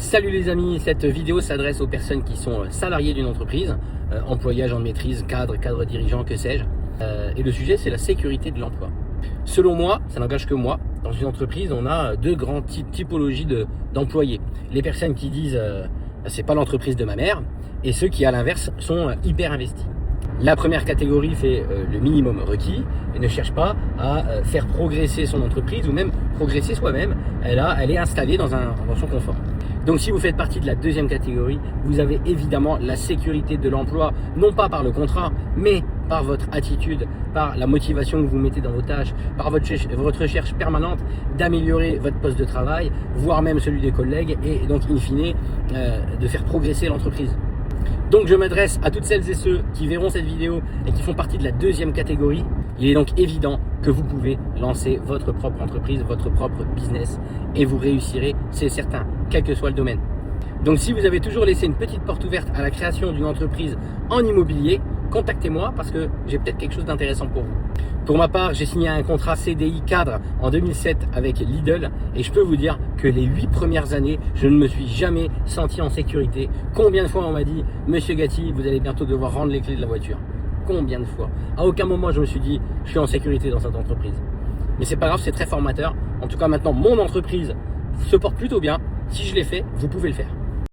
Salut les amis, cette vidéo s'adresse aux personnes qui sont salariées d'une entreprise, employés, agents de maîtrise, cadres dirigeants, que sais-je. Et le sujet, c'est la sécurité de l'emploi. Selon moi, ça n'engage que moi, dans une entreprise, on a deux grandes typologies d'employés. Les personnes qui disent c'est pas l'entreprise de ma mère, et ceux qui, à l'inverse, sont hyper investis. La première catégorie fait le minimum requis et ne cherche pas à faire progresser son entreprise ou même progresser soi-même. Elle est installée dans son confort. Donc si vous faites partie de la deuxième catégorie, vous avez évidemment la sécurité de l'emploi, non pas par le contrat, mais par votre attitude, par la motivation que vous mettez dans vos tâches, par votre recherche permanente d'améliorer votre poste de travail, voire même celui des collègues, et donc in fine de faire progresser l'entreprise. Donc je m'adresse à toutes celles et ceux qui verront cette vidéo et qui font partie de la deuxième catégorie. Il est donc évident que vous pouvez lancer votre propre entreprise, votre propre business, et vous réussirez, c'est certain, quel que soit le domaine. Donc si vous avez toujours laissé une petite porte ouverte à la création d'une entreprise en immobilier, contactez-moi parce que j'ai peut-être quelque chose d'intéressant pour vous. Pour ma part, j'ai signé un contrat CDI cadre en 2007 avec Lidl et je peux vous dire que les 8 premières années, je ne me suis jamais senti en sécurité. Combien de fois on m'a dit « Monsieur Gatti, vous allez bientôt devoir rendre les clés de la voiture ». Combien de fois? À aucun moment je me suis dit « Je suis en sécurité dans cette entreprise ». Mais c'est pas grave, c'est très formateur. En tout cas maintenant, mon entreprise se porte plutôt bien. Si je l'ai fait, vous pouvez le faire.